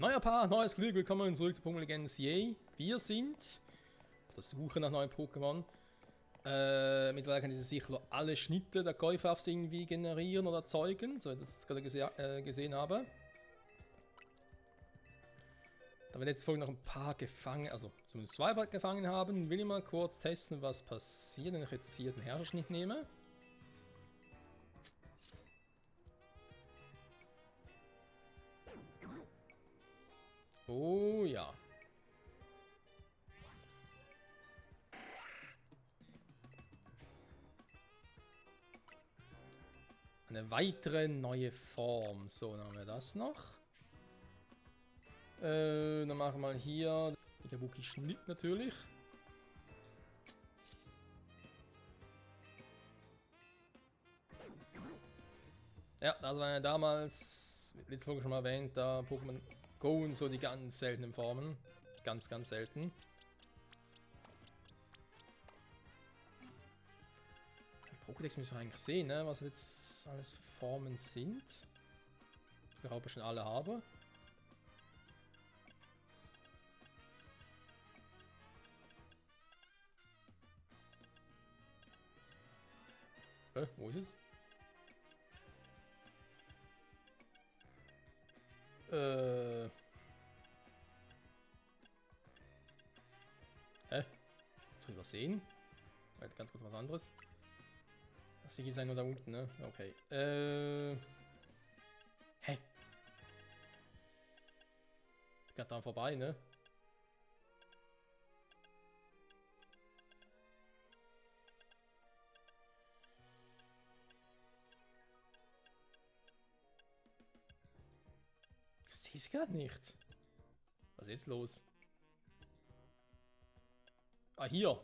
Neuer Paar, neues Glück, willkommen zurück zu Pokémon Legends. Yay, wir sind auf der Suche nach neuen Pokémon. Mittlerweile kann diese sicher alle Schnitte der Käufer irgendwie generieren oder erzeugen, so wie ich das jetzt gerade gesehen habe. Da wir letzte Folge noch ein paar gefangen, also zumindest zwei gefangen haben, will ich mal kurz testen, was passiert, wenn ich jetzt hier den Herrscherschnitt nehme. Oh ja. Eine weitere neue Form. So, dann haben wir das noch. Dann machen wir mal hier den Kabuki-Schnitt natürlich. Ja, das war ja damals, letzte Folge schon mal erwähnt, da Pokémon Go und so die ganz seltenen Formen. Ganz, ganz selten. Pokédex müssen wir eigentlich sehen, ne? Was jetzt alles für Formen sind. Ich glaube, ich schon alle habe. Wo ist es? Soll ich was sehen? Ganz kurz was anderes. Das hier gibt es nur da unten, ne? Okay. Hä? Ich bin da vorbei, ne? Ich sehe es gerade nicht. Was ist jetzt los? Ah, hier.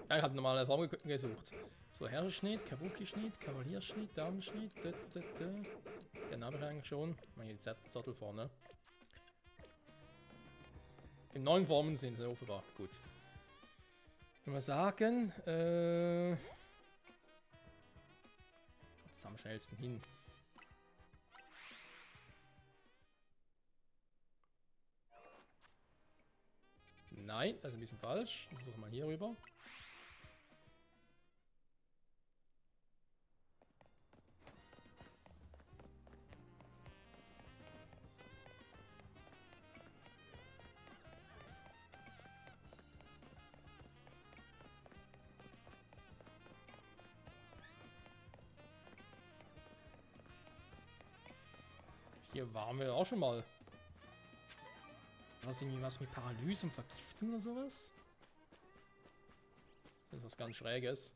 Ja, ich habe normale Form gesucht. So, Herrscherschnitt, Kabuki-Schnitt, Kavalierschnitt, Damenschnitt. Den habe ich eigentlich schon. Mal hier die Zettel vorne. In 9 Formen sind sie offenbar. Gut. Ich würde mal sagen, jetzt am schnellsten hin. Nein, das ist ein bisschen falsch. Ich versuche mal hier rüber. Hier waren wir auch schon mal. Was irgendwie was mit Paralyse und Vergiftung oder sowas? Das ist was ganz Schräges.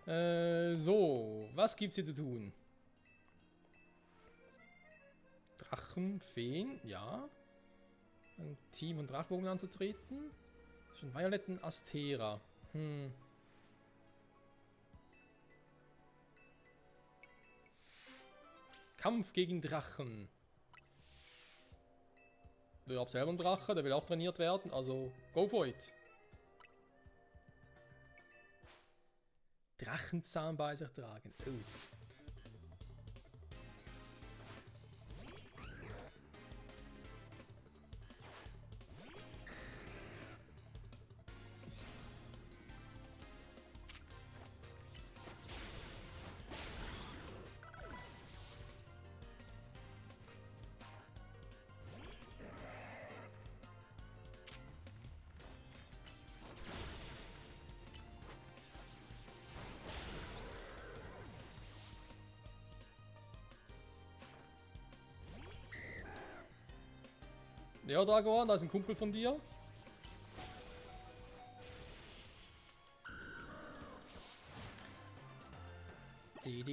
So, was gibt's hier zu tun? Drachen, Feen, ja. Ein Team von Drachbogen anzutreten. Zwischen violetten Astera. Kampf gegen Drachen. Ich habe selber einen Drache, der will auch trainiert werden, also go for it. Drachenzahn bei sich tragen. Oh. Ja, Dragoan, da ist ein Kumpel von dir. Also ich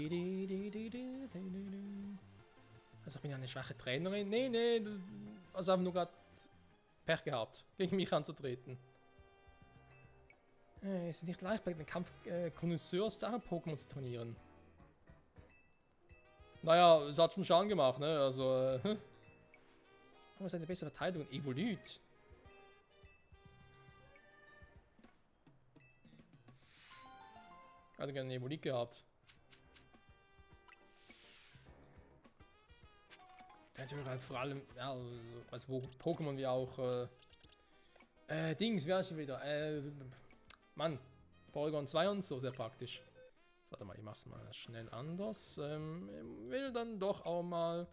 bin ja eine schwache Trainerin. Nee, also haben nur gerade Pech gehabt, gegen mich anzutreten. Es ist nicht leicht, bei den Kampf Connoisseurs der Pokémon zu trainieren. Naja, es hat schon Schaden gemacht, ne? Also, was ist eine bessere Verteidigung? Evolyt. Hatte gerne einen Evolyt gehabt. Natürlich halt vor allem, ja, also Pokémon wie auch, Dings, wie heißt schon wieder? Mann, Porygon 2 und so, sehr praktisch. Warte mal, ich mach's mal schnell anders. Ich will dann doch auch mal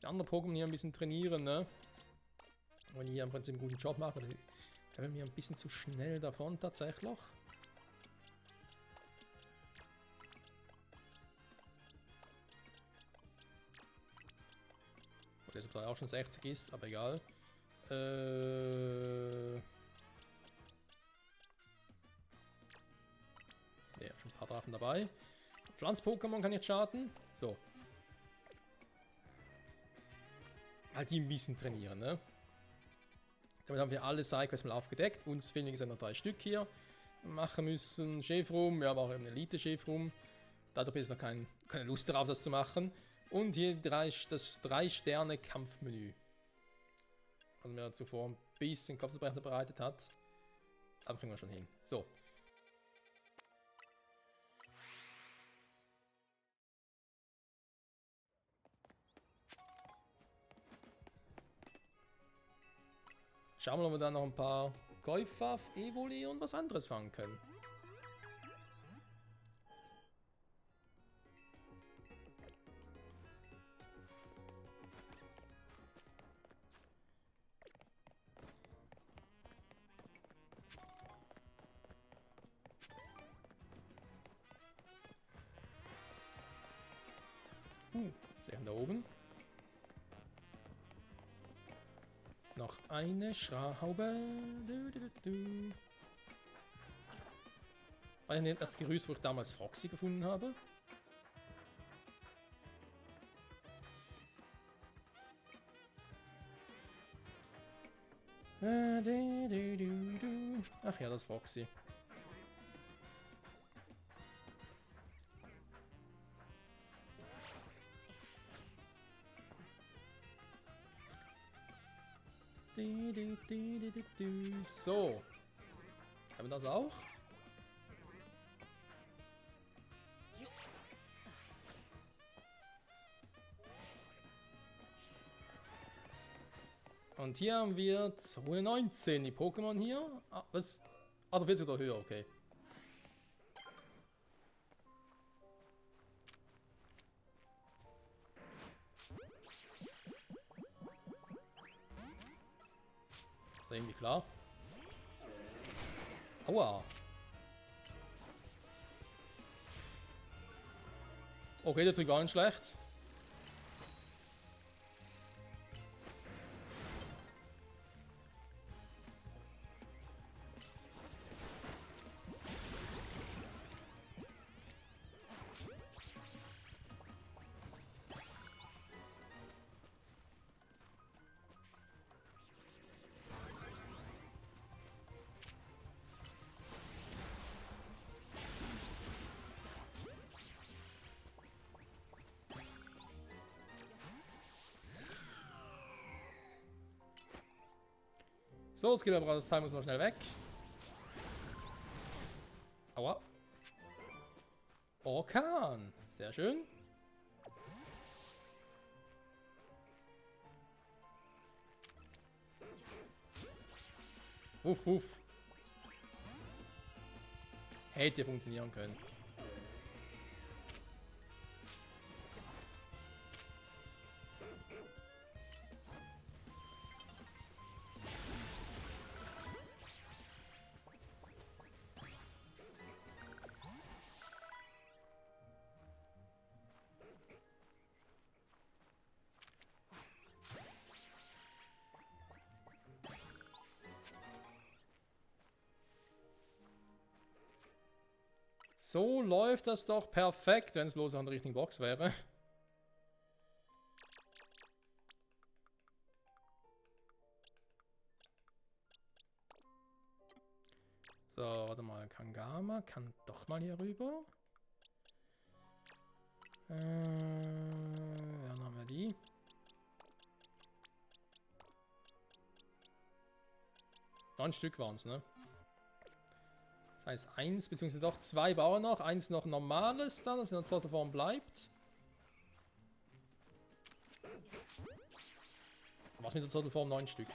die anderen Pokémon hier ein bisschen trainieren, ne? Und hier im Prinzip einen guten Job machen. Ich bin mir ein bisschen zu schnell davon tatsächlich. Das da auch schon 60 ist, aber egal. Ne, ich hab schon ein paar Drachen dabei. Pflanz-Pokémon kann jetzt starten. So. Halt die ein bisschen trainieren, ne? Damit haben wir alle Sidequests mal aufgedeckt. Uns fehlen, wie gesagt, noch 3 Stück hier. Machen müssen. Chefrum, wir haben auch eben Elite-Chefrum. Da habe ich jetzt noch keine Lust darauf, das zu machen. Und hier das 3-Sterne-Kampfmenü. Was mir zuvor ein bisschen Kopfzerbrechen bereitet hat. Aber kriegen wir schon hin. So. Schauen wir mal, ob wir dann noch ein paar Käufer, Evoli und was anderes fangen können. Sehen da oben. Noch eine Schraube. War ja nicht das Gerüst, wo ich damals Foxy gefunden habe. Ach ja, das Foxy. So. Haben wir das auch? Und hier haben wir Zone 19. Die Pokémon hier. Ah, was? Ah, da wird es wieder höher, okay. Ist irgendwie klar. Aua. Okay, der Trick war nicht schlecht. So, das aber das Teil muss noch schnell weg. Aua. Orkan. Sehr schön. Uff, uff. Hätte funktionieren können. So läuft das doch perfekt, wenn es bloß an der richtigen Box wäre. So, warte mal. Kangama kann doch mal hier rüber. Ja, dann haben wir die. Ein Stück waren es, ne? Das heißt 1 bzw. doch 2 Bauern noch. 1 noch normales dann, das in der zweiten Form bleibt. Was mit der Zottelform? 9 Stück.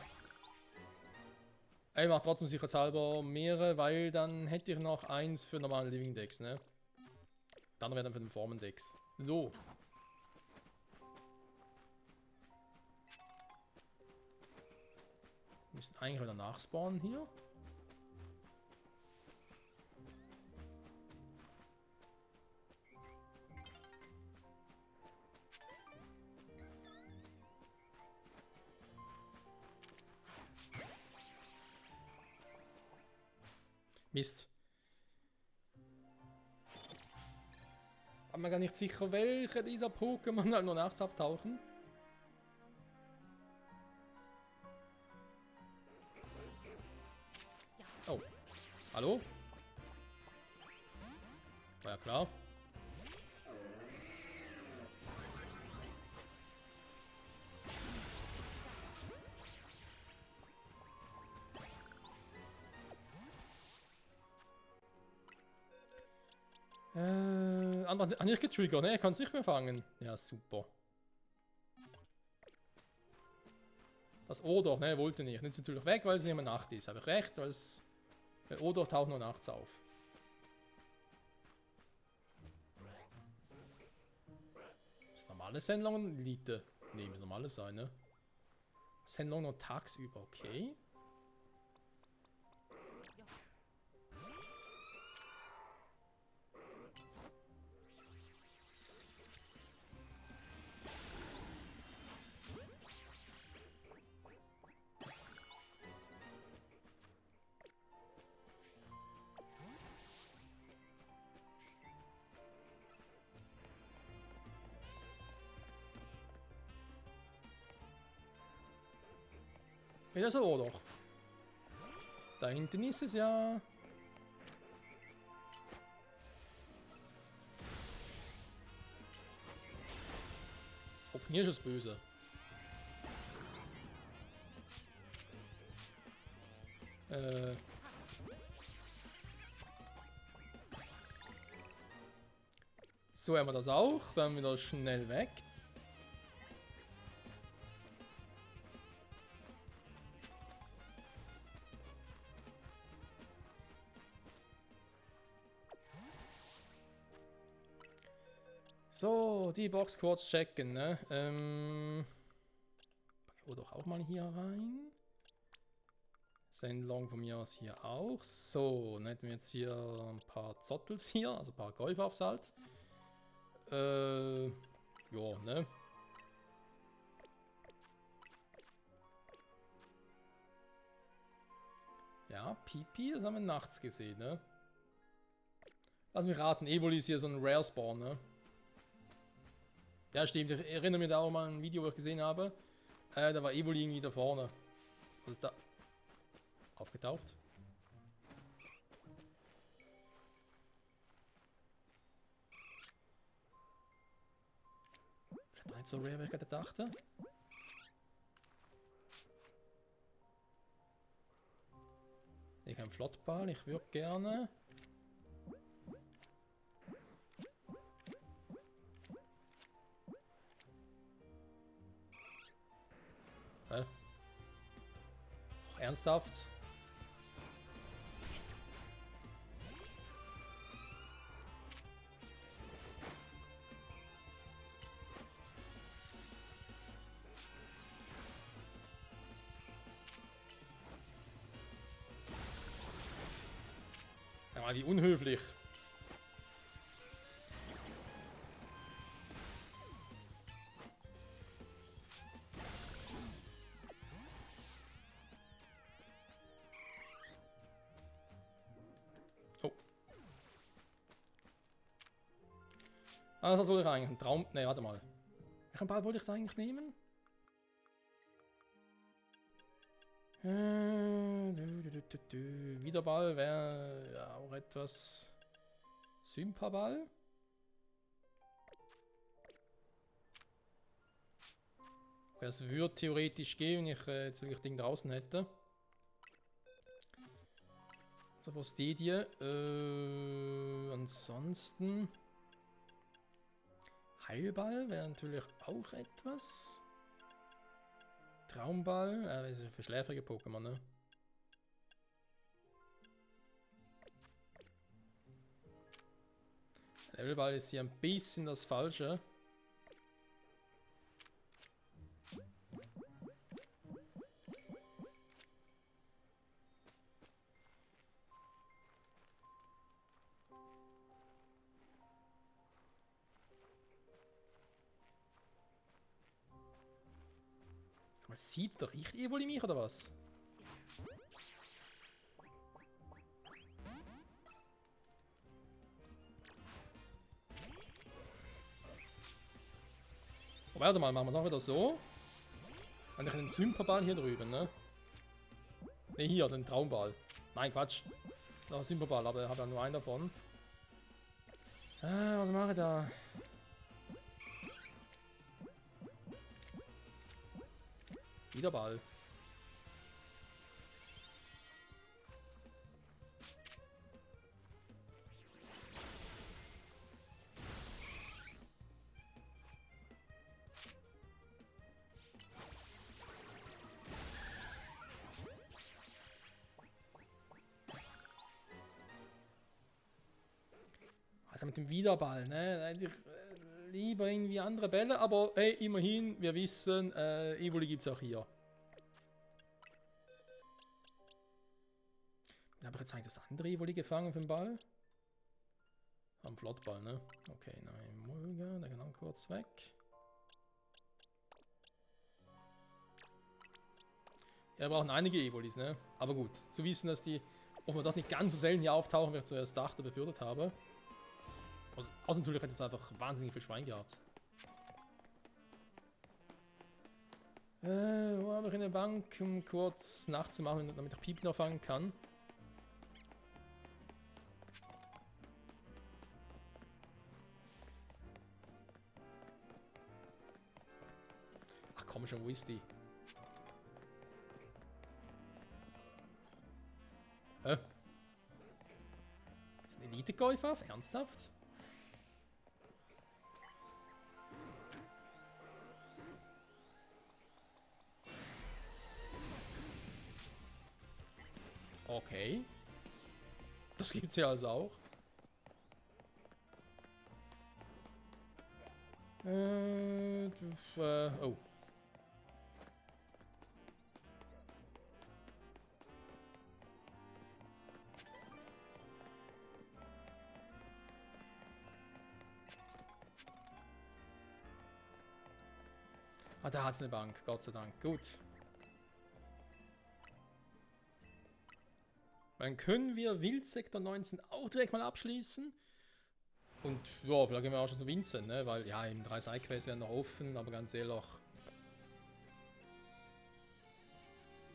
Ich mache trotzdem sicherheitshalber mehrere, weil dann hätte ich noch eins für normale Living Decks, ne? Dann wäre dann für den Formen Decks. So. Wir müssen eigentlich wieder nachspawnen hier. Mist. Bin mir gar nicht sicher, welche dieser Pokémon halt nur nachts auftauchen. Oh. Hallo? War ja klar. Nicht getriggert, ne? Er kann es nicht mehr fangen. Ja, super. Das Odor, ne, wollte nicht. Jetzt ist natürlich weg, weil es nicht mehr Nacht ist. Habe ich recht, weil Odor taucht nur nachts auf. Ist normale Sendung Elite? Ne, muss normales sein, ne? Sendung nur tagsüber, okay. Ja, so doch. Da hinten ist es ja. Oh, hier ist es böse. So haben wir das auch. Dann wieder schnell weg. So, die Box kurz checken, ne? Packen wir doch auch mal hier rein. Sendlong von mir aus hier auch. So, dann hätten wir jetzt hier ein paar Zottels hier, also ein paar Golfafs halt. Ja, ne? Ja, Pipi, das haben wir nachts gesehen, ne? Lass mich raten, Evoli ist hier so ein Rare Spawn, ne? Ja, stimmt. Ich erinnere mich da auch mal an ein Video, wo ich gesehen habe. Da war Evoli irgendwie da vorne. Also da. Aufgetaucht. Vielleicht nicht so rare, wie ich gerade dachte. Ich habe einen Flottball, ich würde gerne. Ach, ernsthaft? Sag mal, wie unhöflich. Oh. Ah, das wollte ich eigentlich. Ein Traum. Ne, warte mal. Welchen Ball wollte ich da eigentlich nehmen? Wiederball wäre ja auch etwas Sympaball. Es würde theoretisch gehen, wenn ich jetzt wirklich Ding draußen hätte. So, was die? Ansonsten. Heilball wäre natürlich auch etwas. Traumball. Das ist für schläfrige Pokémon, ne? Levelball ist hier ein bisschen das Falsche. Aber sieht der richtig Evoli mich oder was? Oh, warte mal, machen wir noch wieder so. Dann den Symperball hier drüben, ne? Ne, hier, den Traumball. Nein, Quatsch. Noch ein Symperball, aber ich habe ja nur einen davon. Was mache ich da? Wieder Ball. Also mit dem Wiederball, ne? Eigentlich lieber irgendwie andere Bälle, aber hey, immerhin, wir wissen, Evoli gibt es auch hier. Habe ich jetzt eigentlich das andere Evoli gefangen für den Ball? Am Flottball, ne? Okay, nein, Mulga, der kann auch kurz weg. Ja, wir brauchen einige Evolis, ne? Aber gut, zu wissen, dass die offenbar doch nicht ganz so selten hier auftauchen, wie ich zuerst dachte, befürchtet habe. Außer natürlich hätte es einfach wahnsinnig viel Schwein gehabt. Wo habe ich eine Bank, um kurz nachzumachen, damit ich Piep noch fangen kann? Ach komm schon, wo ist die? Hä? Ist ein Elite-Käufer? Ernsthaft? Okay. Das gibt's ja also auch. Oh. Ah, da hat's eine Bank, Gott sei Dank. Gut. Dann können wir Wildsektor 19 auch direkt mal abschließen. Und ja, vielleicht gehen wir auch schon zu Vincent, ne? Weil ja, eben 3 Sidequests werden noch offen, aber ganz ehrlich.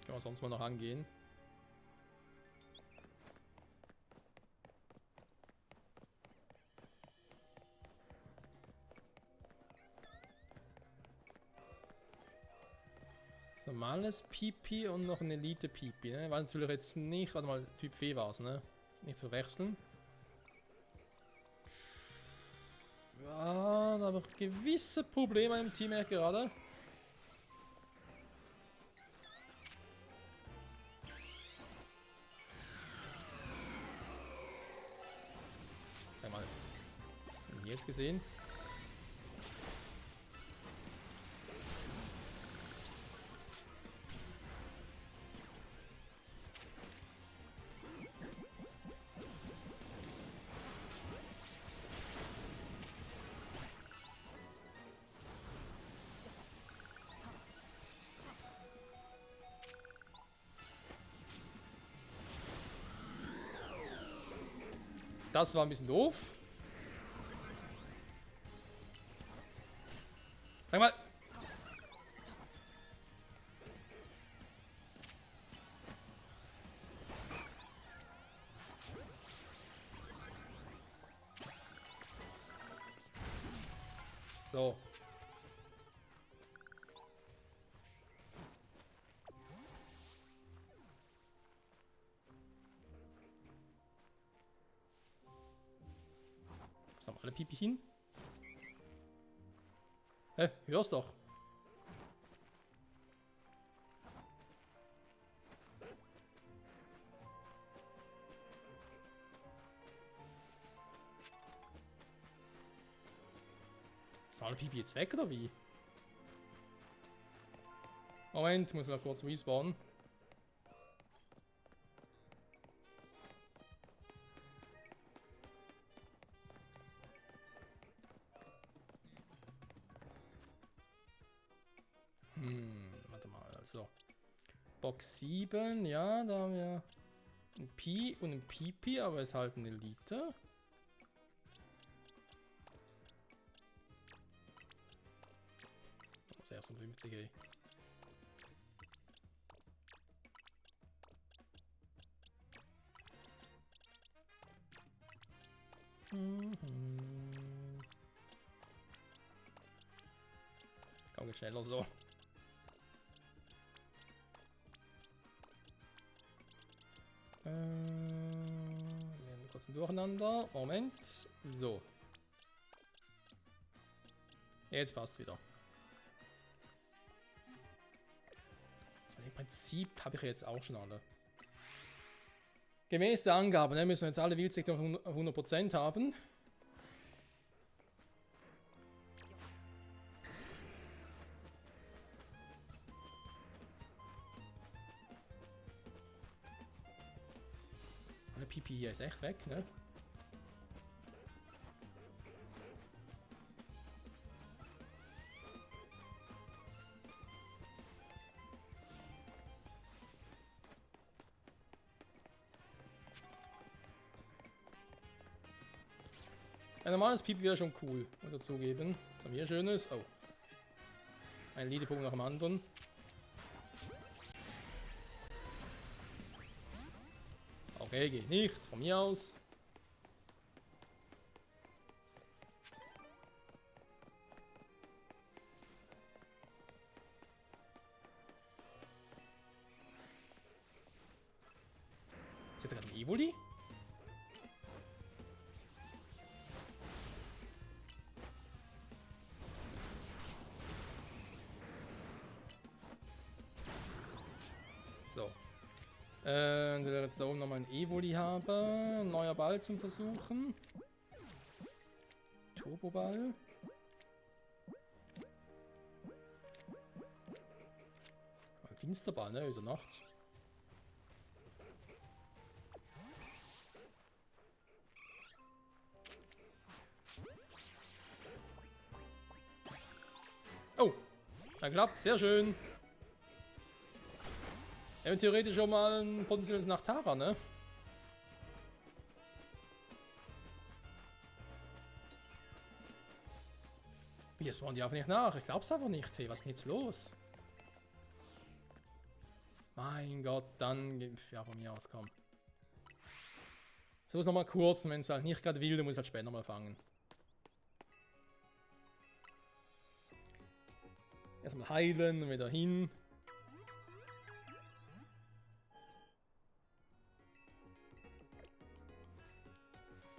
Können wir sonst mal noch angehen. Normales Pipi und noch ein Elite Pipi, ne? War natürlich jetzt nicht, warte mal, Typ Fee war es, ne? Nicht zu wechseln. Ja, da habe ich gewisse Probleme im Team gerade. Einmal. Jetzt gesehen. Das war ein bisschen doof. Sag mal. So. Was haben alle Pipi hin? Hä? Hör's doch. Ist alle Pipi jetzt weg oder wie? Moment, muss mal kurz respawnen. Warte mal, also. Box 7, ja, da haben wir ein Pi und ein Pipi, aber es ist halt eine Elite. Oh, 56, ey. Komm, geht schneller so. Wir haben kurz ein Durcheinander. Moment. So. Jetzt passt wieder. Im Prinzip habe ich jetzt auch schon alle. Gemäß der Angaben müssen wir jetzt alle Wildsektoren auf 100% haben. Der Pipi hier ist echt weg, ne? Ein normales Pipi wäre schon cool, muss ich zugeben. Was haben wir Schönes? Oh. Ein Leaderpunkt nach dem anderen. Okay, geht nicht, von mir aus. Ist da gerade ein Evoli? So. Und wir jetzt da oben nochmal ein Evoli haben. Neuer Ball zum Versuchen. Turboball. Ein Finsterball, ne? Ist er nachts. Oh, da klappt, sehr schön. Ja, theoretisch schon mal ein potenzielles Nachtara, ne? Wie, jetzt waren die einfach nicht nach. Ich glaub's einfach nicht. Hey, was ist denn jetzt los? Mein Gott, dann... Ja, von mir aus, komm. So ist nochmal kurz, wenn es halt nicht gerade will, dann muss ich halt später mal fangen. Erstmal heilen und wieder hin.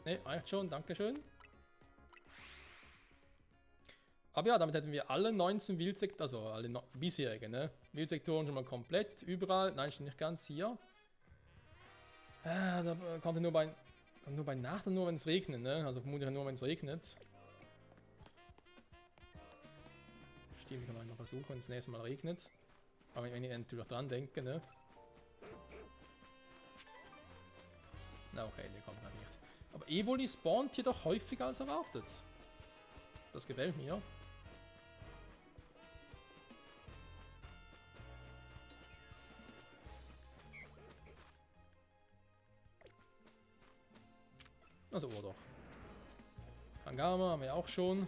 Ne, reicht schon, dankeschön. Aber ja, damit hätten wir alle 19 Wildsektoren, also alle bisherigen, ne? Wildsektoren schon mal komplett, überall. Nein, steht nicht ganz hier. Da kommt er nur bei Nacht und nur wenn es regnet, ne? Also vermutlich nur wenn es regnet. Stimmt, ich kann mal versuchen, wenn es das nächste Mal regnet. Aber wenn ich natürlich dran denke, ne? Na okay, der kommt halt nicht. Aber Evoli spawnt hier doch häufiger als erwartet. Das gefällt mir. Also, oh doch. Fangama haben wir auch schon.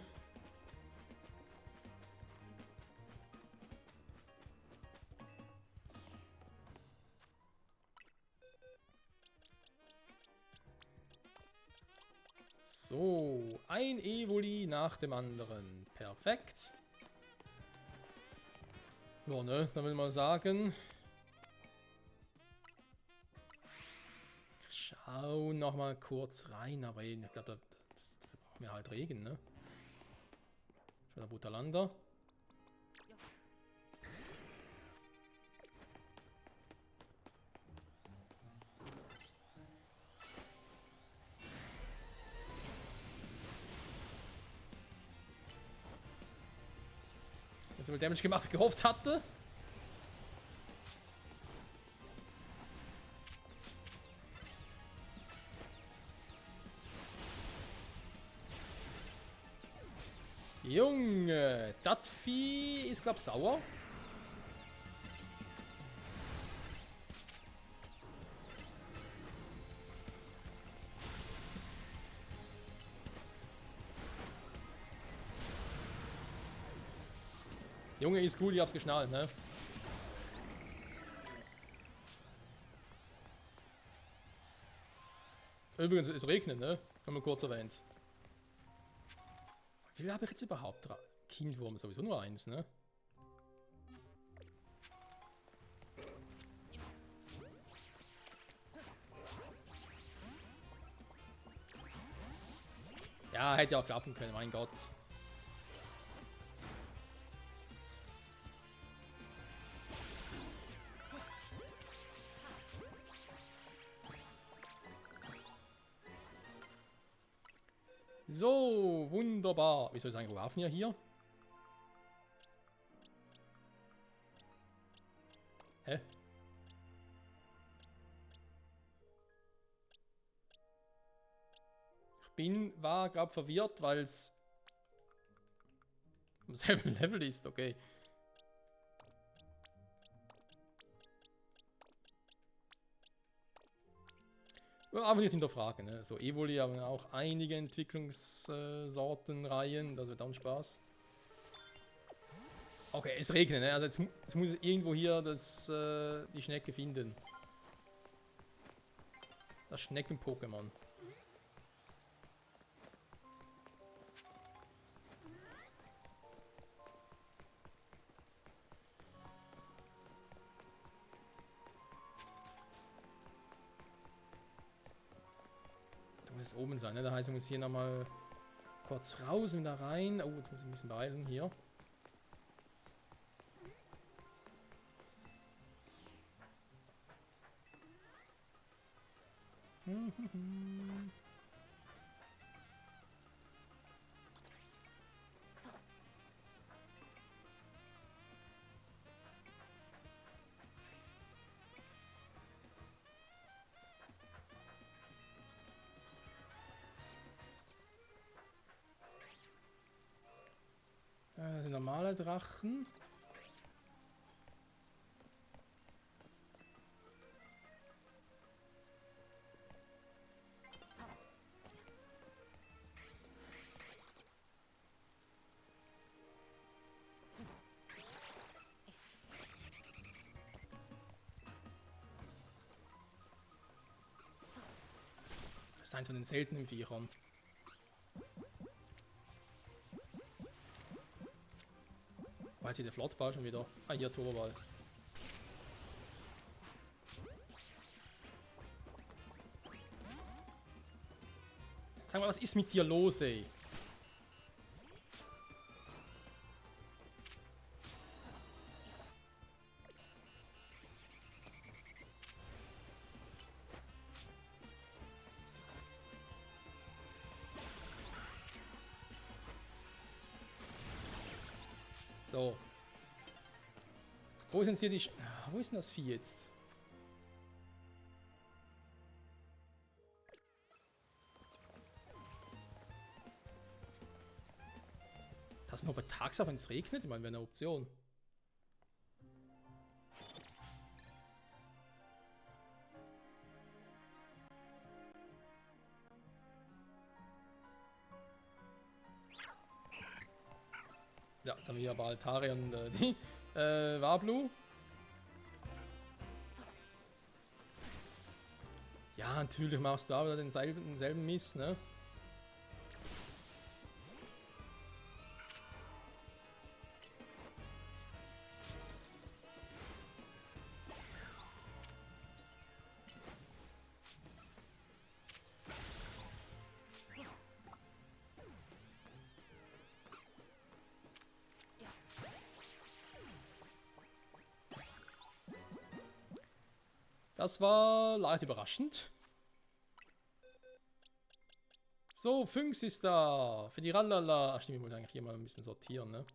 So, ein Evoli nach dem anderen. Perfekt. Ja, ne, dann will ich mal sagen. Schauen noch mal kurz rein, aber ich glaube, da brauchen wir halt Regen, ne? Schon der Butalanda. viel Damage gemacht, wie ich gehofft hatte. Junge, das Vieh ist, glaub ich, sauer. Junge, ist gut, ich hab's geschnallt, ne? Übrigens, es regnet, ne? Haben wir kurz erwähnt. Wie viel habe ich jetzt überhaupt? Kindwurm sowieso nur eins, ne? Ja, hätte ja auch klappen können, mein Gott. So, wunderbar. Wieso ist eigentlich Ravnia hier? Hä? War gerade verwirrt, weil es am selben Level ist, okay. Aber nicht hinterfragen, ne? So, Evoli haben auch einige Entwicklungssortenreihen, das wird dann Spaß. Okay, es regnet, ne? Also jetzt muss ich irgendwo hier die Schnecke finden. Das Schnecken-Pokémon. Da muss es oben sein, ne? Das heißt, ich muss hier nochmal kurz raus und da rein. Oh, jetzt muss ich ein bisschen beeilen hier. Normale Drachen. Das ist eins von den seltenen Viechern. Weiß ich, der Flottball schon wieder. Ah, hier, Turboball. Sag mal, was ist mit dir los, ey? So. Wo sind hier die... Wo ist denn das Vieh jetzt? Das nur bei tagsüber, wenn es regnet? Ich meine, wäre eine Option. Ja, jetzt haben wir hier aber Altari und die Wablu. Ja, natürlich machst du auch wieder denselben Mist, ne? Das war leicht überraschend. So, Fünx ist da. Für die Rallala. Ach stimmt, ich wollte eigentlich hier mal ein bisschen sortieren, ne?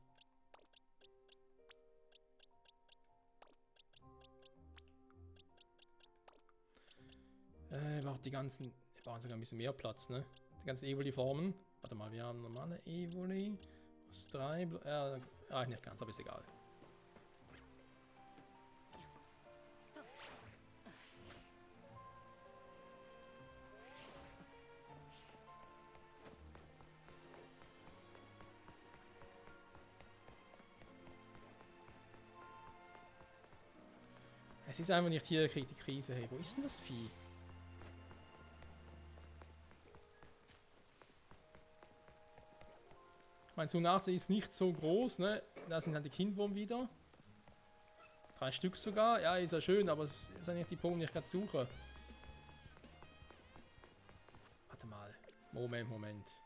einfach die ganzen... Wir brauchen sogar ein bisschen mehr Platz, ne? Die ganzen Evoli-Formen. Warte mal, wir haben normale Evoli. Aus 3... reicht nicht ganz, aber ist egal. Es ist einfach nicht hier, kriegt die Krise. Hey, wo ist denn das Vieh? Mein Sunase ist nicht so groß, ne? Da sind halt die Kindwurm wieder. 3 Stück sogar. Ja, ist ja schön, aber es ist ja nicht die Pokémon, die ich gerade suche. Warte mal. Moment.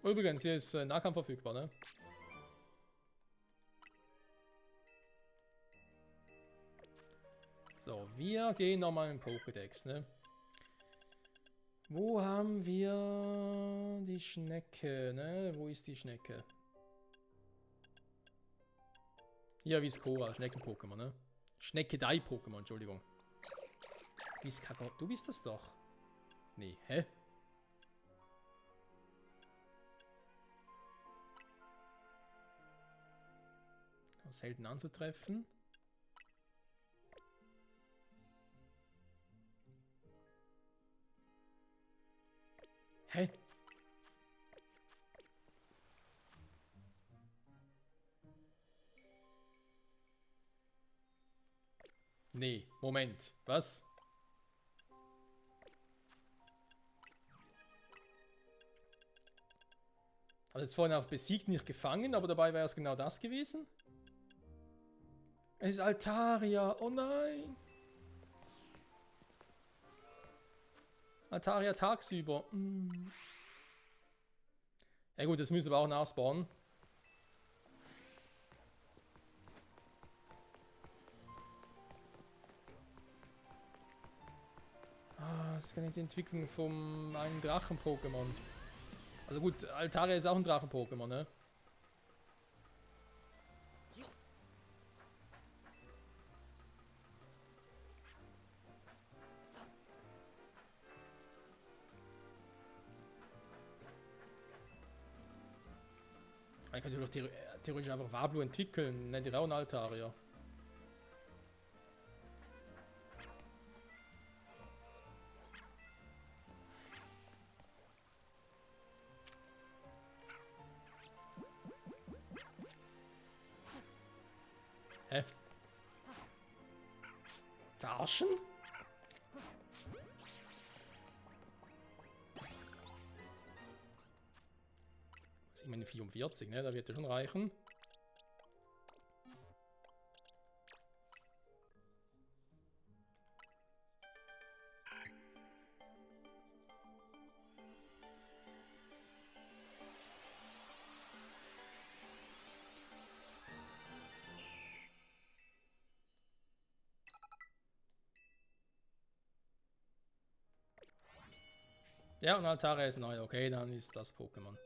Übrigens, hier ist Nahkampf verfügbar, ne? So, wir gehen nochmal in den Pokédex, ne? Wo haben wir die Schnecke, ne? Wo ist die Schnecke? Hier, Viscora, Schnecken-Pokémon, ne? Schneckedei-Pokémon, Entschuldigung. Viscora, du bist das doch. Nee, hä? Selten anzutreffen. Hä? Nee, Moment. Was? Also jetzt vorhin auf besiegt nicht gefangen, aber dabei wäre es genau das gewesen. Es ist Altaria. Oh nein. Altaria tagsüber. Ja gut, das müssen wir auch nachspawnen. Das ist gar nicht die Entwicklung vom einen Drachen-Pokémon. Also gut, Altaria ist auch ein Drachen-Pokémon, ne? Man könnte doch theoretisch einfach Wablu entwickeln, nennt ihr auch einen Altaria. Hä? Verarschen? Das ist immerhin 44, ne? Da wird ja schon reichen. Ja, und Altaria ist neu. Okay, dann ist das Pokémon.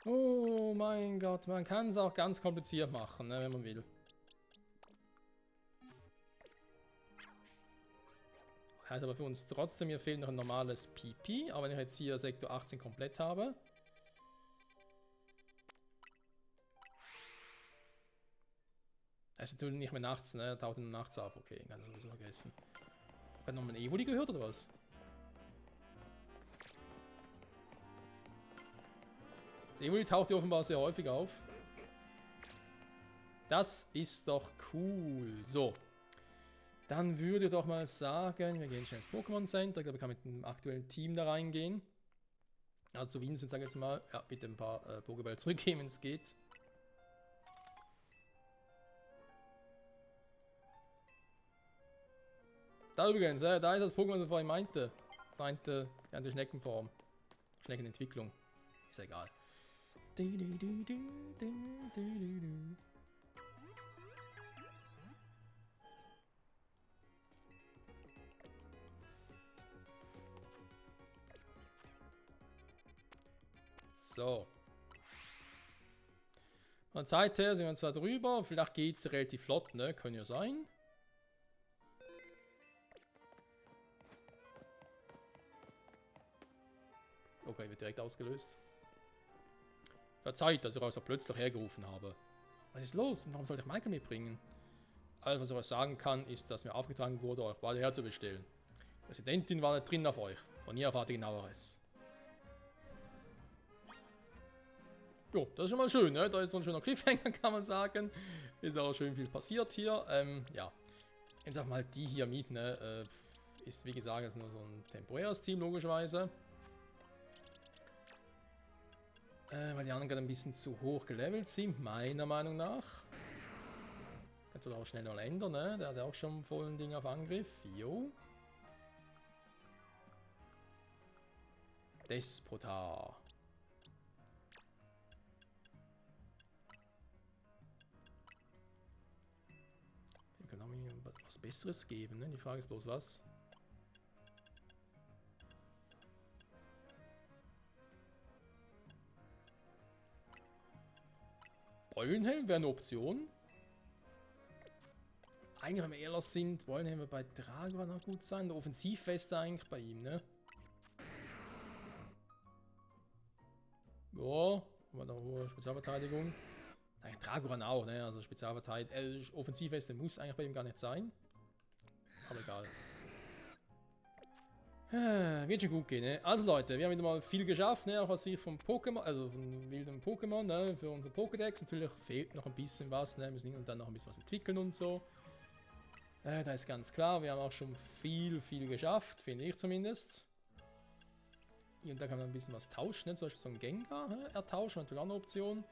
Oh mein Gott, man kann es auch ganz kompliziert machen, ne, wenn man will. Heißt aber für uns trotzdem, mir fehlt noch ein normales PP, aber wenn ich jetzt hier Sektor 18 komplett habe. Also natürlich nicht mehr nachts, ne? Er taucht nur nachts auf, okay, kann ich sowieso vergessen. Hat noch mal ein Evoli gehört oder was? Das Evoli taucht ja offenbar sehr häufig auf. Das ist doch cool. So. Dann würde ich doch mal sagen, wir gehen schnell ins Pokémon Center. Ich glaube, ich kann mit dem aktuellen Team da reingehen. Also zu Vincent, sage ich jetzt mal, ja, bitte ein paar Pokéball zurückgeben, wenn es geht. Da übrigens, da ist das Pokémon, das ich vorhin meinte. Das meinte die Schneckenform. Schneckenentwicklung. Ist ja egal. So. Von der Zeit her sind wir zwar drüber, vielleicht geht es relativ flott, ne? Kann ja sein. Okay, wird direkt ausgelöst. Verzeiht, dass ich euch so plötzlich hergerufen habe. Was ist los und warum sollte ich Michael mitbringen? Alles, was ich euch sagen kann, ist, dass mir aufgetragen wurde, euch beide herzubestellen. Die Präsidentin wartet drin auf euch. Von ihr erfahrt ihr genaueres. Jo, das ist schon mal schön, ne? Da ist so ein schöner Cliffhanger, kann man sagen. Ist auch schön viel passiert hier. Ja. Jetzt einfach mal die hier mit, ne? Ist wie gesagt jetzt nur so ein temporäres Team, logischerweise. Weil die anderen gerade ein bisschen zu hoch gelevelt sind, meiner Meinung nach. Könnte auch schnell mal ändern, ne? Der hat auch schon vollen Ding auf Angriff. Jo. Despotar. Wir können auch mir was Besseres geben, ne? Die Frage ist bloß was. Wollenhelm wäre eine Option. Eigentlich, wenn wir ehrlich sind, Wollenhelm bei Drago noch gut sein. Der Offensivweste eigentlich bei ihm, ne? Ja, haben wir da hohe Spezialverteidigung. Eigentlich Dragoran auch, ne? Also Spezialverteidigung. Offensivweste muss eigentlich bei ihm gar nicht sein. Aber egal. Wird schon gut gehen, ne? Also Leute, wir haben wieder mal viel geschafft, ne? Auch aus Sicht von Pokémon, also von wilden Pokémon, ne? Für unser Pokédex. Natürlich fehlt noch ein bisschen was, ne? Wir müssen hin und dann noch ein bisschen was entwickeln und so. Da ist ganz klar, wir haben auch schon viel geschafft, finde ich zumindest. Hier und da kann man ein bisschen was tauschen, ne? Zum Beispiel so ein Gengar ertauschen, natürlich auch eine Option.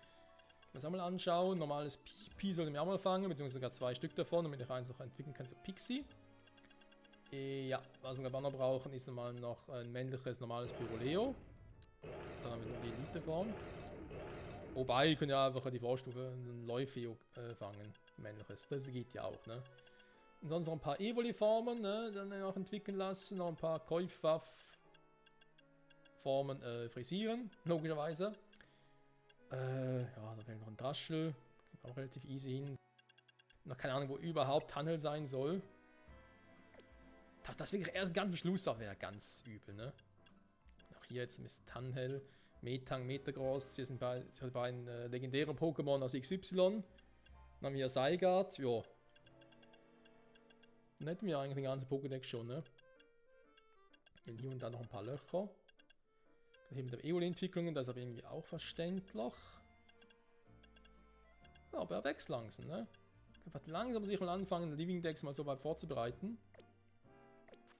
Das auch mal anschauen. Normales Pi sollte ich auch mal fangen, beziehungsweise sogar 2 Stück davon, damit ich eins noch entwickeln kann, so Pixie. Ja, was wir noch brauchen, ist normal noch ein männliches, normales Pyroleo. Dann haben wir nur die Elite-Form. Wobei, wir können ja einfach die Vorstufe ein Leufeo fangen, männliches. Das geht ja auch, ne? Und sonst noch ein paar Evoli-Formen, ne? Dann auch entwickeln lassen, noch ein paar Käufwaff-Formen frisieren, logischerweise. Ja, da wäre noch ein Draschel, auch relativ easy hin. Noch keine Ahnung, wo überhaupt Tunnel sein soll. Das wirklich erst ganz am Schluss auch wäre ganz übel, ne? Auch hier jetzt Miss Tanhel, Metang, Metagross, hier sind die beiden legendären Pokémon aus XY. Dann haben wir Zygarde, ja. Dann hätten wir eigentlich den ganzen Pokédex schon, ne? Und hier und da noch ein paar Löcher. Hier mit der Eoli-Entwicklungen, das ist aber irgendwie auch verständlich. Ja, aber er wächst langsam, ne? Einfach langsam sich mal anfangen, den Living Dex mal so weit vorzubereiten.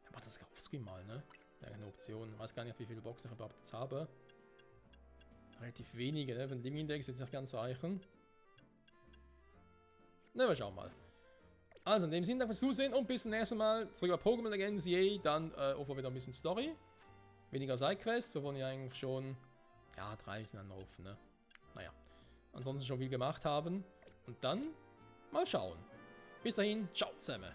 Er macht das offscreen mal, ne? Ja, eine Option. Ich weiß gar nicht, wie viele Boxen ich überhaupt jetzt habe. Relativ wenige, ne? Für den Living Dex jetzt nicht ganz reichen. Na, wir schauen mal. Also, in dem Sinne, danke fürs Zusehen und bis zum nächsten Mal. Zurück bei Pokémon Legends, yay. Dann offern wieder ein bisschen Story. Weniger Sidequests, so wollen ja eigentlich schon, ja, 3 sind dann offen, ne? Naja, ansonsten schon viel gemacht haben. Und dann mal schauen. Bis dahin, ciao zusammen.